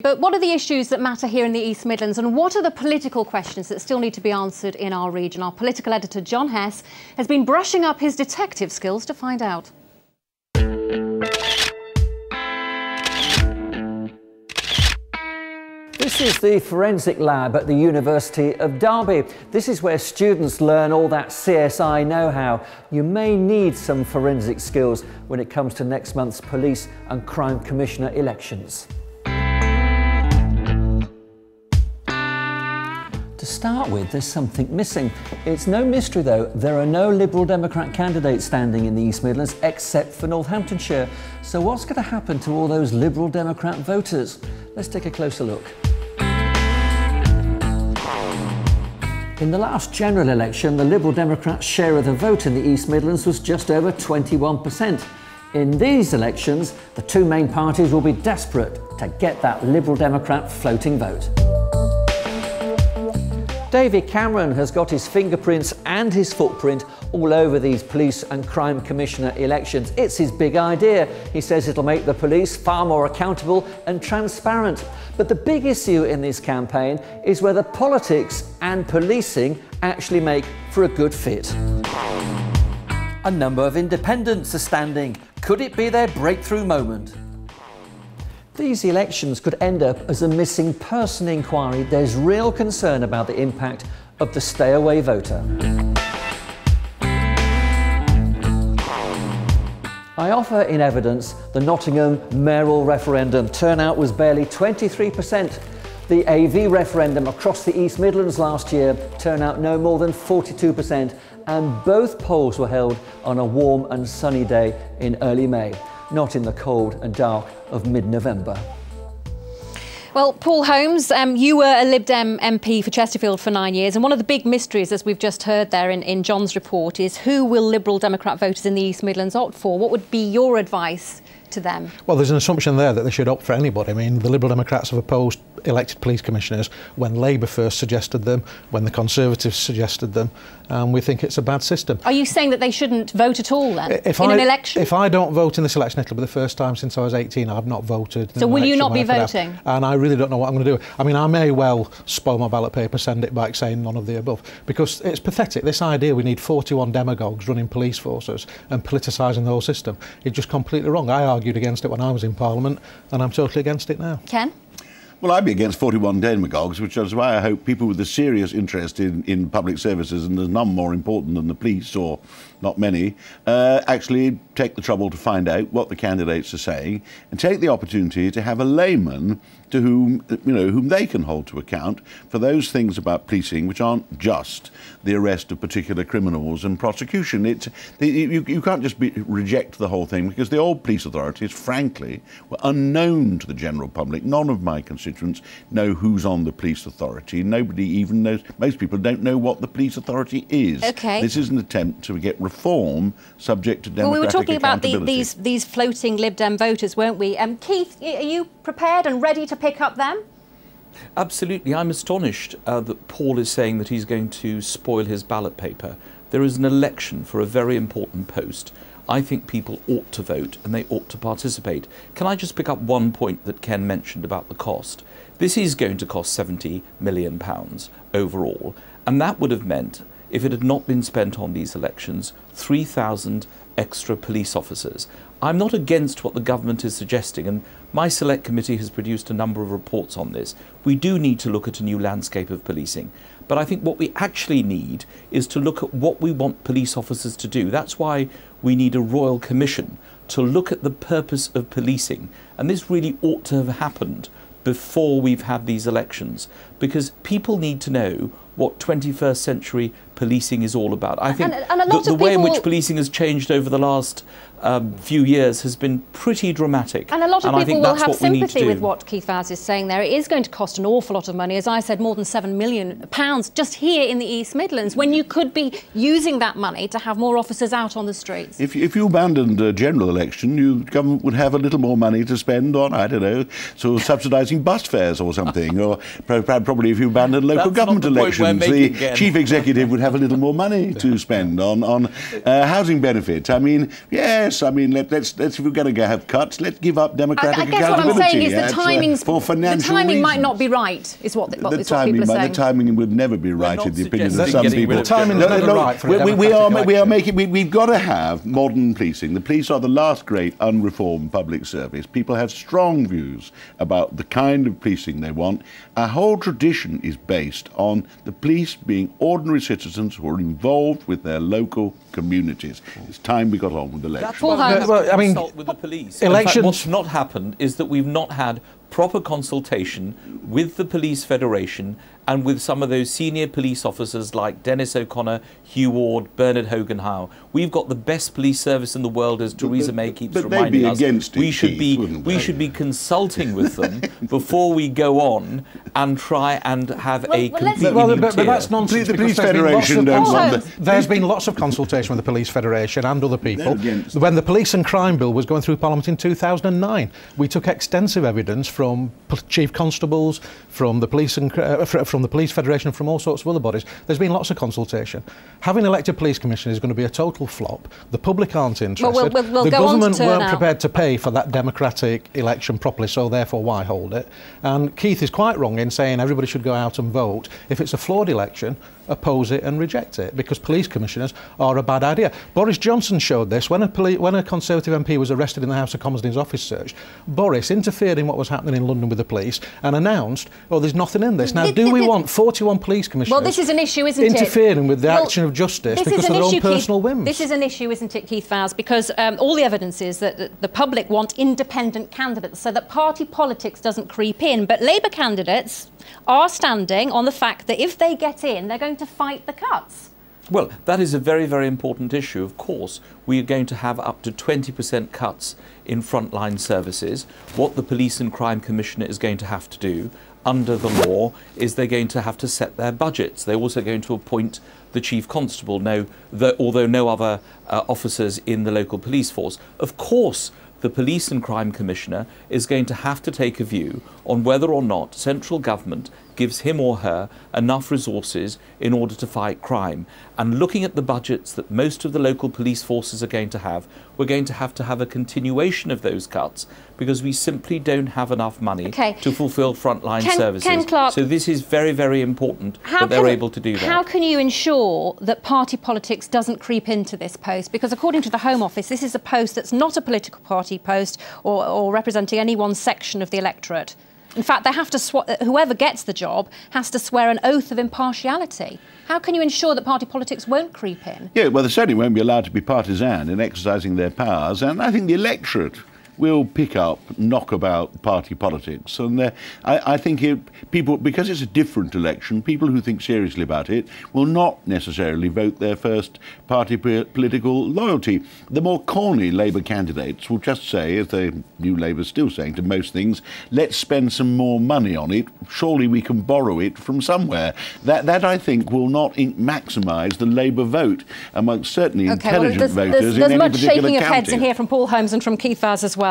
But what are the issues that matter here in the East Midlands, and what are the political questions that still need to be answered in our region? Our political editor, John Hess, has been brushing up his detective skills to find out. This is the forensic lab at the University of Derby. This is where students learn all that CSI know-how. You may need some forensic skills when it comes to next month's Police and Crime Commissioner elections. To start with, there's something missing. It's no mystery though, there are no Liberal Democrat candidates standing in the East Midlands except for Northamptonshire. So what's going to happen to all those Liberal Democrat voters? Let's take a closer look. In the last general election, the Liberal Democrats' share of the vote in the East Midlands was just over 21%. In these elections, the two main parties will be desperate to get that Liberal Democrat floating vote. David Cameron has got his fingerprints and his footprint all over these Police and Crime Commissioner elections. It's his big idea. He says it'll make the police far more accountable and transparent. But the big issue in this campaign is whether politics and policing actually make for a good fit. A number of independents are standing. Could it be their breakthrough moment? These elections could end up as a missing person inquiry. There's real concern about the impact of the stay-away voter. I offer in evidence the Nottingham mayoral referendum. Turnout was barely 23%. The AV referendum across the East Midlands last year, turnout no more than 42%, and both polls were held on a warm and sunny day in early May, not in the cold and dark of mid-November. Well, Paul Holmes, you were a Lib Dem MP for Chesterfield for 9 years, and one of the big mysteries, as we've just heard there in John's report, is who will Liberal Democrat voters in the East Midlands opt for? What would be your advice to them? Well, there's an assumption there that they should opt for anybody. I mean, the Liberal Democrats have opposed elected police commissioners when Labour first suggested them, when the Conservatives suggested them, and we think it's a bad system. Are you saying that they shouldn't vote at all then, in an election? If I don't vote in this election, it'll be the first time since I was 18 I've not voted. So will you not be voting? And I really don't know what I'm going to do. I mean, I may well spoil my ballot paper, send it back saying none of the above, because it's pathetic. This idea we need 41 demagogues running police forces and politicising the whole system is just completely wrong. I argued against it when I was in Parliament, and I'm totally against it now. Ken? Well, I'd be against 41 demagogues, which is why I hope people with a serious interest in public services, and there's none more important than the police, or not many, actually take the trouble to find out what the candidates are saying and take the opportunity to have a layman to whom they can hold to account for those things about policing which aren't just the arrest of particular criminals and prosecution. You can't just reject the whole thing, because the old police authorities, frankly, were unknown to the general public. None of my constituents know who's on the police authority. Nobody even knows. Most people don't know what the police authority is. Okay. This is an attempt to get reform subject to democratic accountability. Well, we were talking about these floating Lib Dem voters, weren't we? Keith, are you prepared and ready to pick up them? Absolutely. I'm astonished that Paul is saying that he's going to spoil his ballot paper. There is an election for a very important post. I think people ought to vote and they ought to participate. Can I just pick up one point that Ken mentioned about the cost? This is going to cost £70 million overall, and that would have meant, if it had not been spent on these elections, 3,000 extra police officers. I'm not against what the government is suggesting, and my select committee has produced a number of reports on this. We do need to look at a new landscape of policing. But I think what we actually need is to look at what we want police officers to do. That's why we need a royal commission to look at the purpose of policing. And this really ought to have happened before we've had these elections, because people need to know what 21st century policing is all about. I think the way in which policing has changed over the last few years has been pretty dramatic. And a lot of people will have sympathy with what Keith Vaz is saying there. It is going to cost an awful lot of money. As I said, more than £7 million just here in the East Midlands, when you could be using that money to have more officers out on the streets. If you abandoned a general election, the government would have a little more money to spend on, I don't know, sort of subsidising bus fares or something, or probably if you abandoned local government elections. elections, the chief executive would have a little more money to spend on housing benefits. I mean, yes, I mean, let's if we're going to have cuts, let's give up democratic accountability. I guess what I'm saying is for financial the timing reasons. might not be right, is what people are saying. The timing would never be right, in the opinion of some people. The timing is never right for we've got to have modern policing. The police are the last great unreformed public service. People have strong views about the kind of policing they want. Our whole tradition is based on the police being ordinary citizens who are involved with their local communities. It's time we got on with elections. I mean, with the police. Elections. In fact, what's not happened is that we've not had proper consultation with the Police Federation and with some of those senior police officers like Dennis O'Connor, Hugh Ward, Bernard Hogan-Howe. We've got the best police service in the world, as Theresa May keeps reminding us. We should be consulting with them before we go on and try and have a completely new but that's nonsense. The Police Federation don't want There's been lots of consultation with the Police Federation and other people. When the Police and Crime Bill was going through Parliament in 2009, we took extensive evidence from chief constables, from the police and from the Police Federation, from all sorts of other bodies. There's been lots of consultation. Having elected police commissioners is going to be a total flop. The public aren't interested. We'll the go government on to weren't prepared to pay for that democratic election properly, so therefore why hold it? And Keith is quite wrong in saying everybody should go out and vote. If it's a flawed election, oppose it and reject it, because police commissioners are a bad idea. Boris Johnson showed this when a Conservative MP was arrested in the House of Commons in his office search. Boris interfered in what was happening in London with the police and announced, oh, there's nothing in this. Now, do we want 41 police commissioners well, this is an issue, isn't interfering with the action of justice because of their own personal whims? This is an issue, isn't it, Keith Vowles? Because all the evidence is that the public want independent candidates so that party politics doesn't creep in. But Labour candidates are standing on the fact that if they get in, they're going to fight the cuts. Well, that is a very, very important issue. Of course, we are going to have up to 20% cuts in frontline services. What the Police and Crime Commissioner is going to have to do under the law is they're going to have to set their budgets. They're also going to appoint the Chief Constable, although no other officers in the local police force. Of course, the Police and Crime Commissioner is going to have to take a view on whether or not central government gives him or her enough resources in order to fight crime. And looking at the budgets that most of the local police forces are going to have, we're going to have a continuation of those cuts because we simply don't have enough money to fulfil frontline services. Ken Clark, so this is very, very important that they're able to do that. How can you ensure that party politics doesn't creep into this post? Because according to the Home Office, this is a post that's not a political party post or representing any one section of the electorate. In fact, they have to whoever gets the job has to swear an oath of impartiality. How can you ensure that party politics won't creep in? Yeah, well, they certainly won't be allowed to be partisan in exercising their powers, and I think the electorate will pick up knockabout party politics. And I think people, because it's a different election, people who think seriously about it will not necessarily vote their first party political loyalty. The more corny Labour candidates will just say, as the New Labour's still saying to most things, let's spend some more money on it. Surely we can borrow it from somewhere. That I think, will not maximise the Labour vote amongst certainly intelligent voters in any particular county. There's much shaking of heads in here from Paul Holmes and from Keith Vowles as well.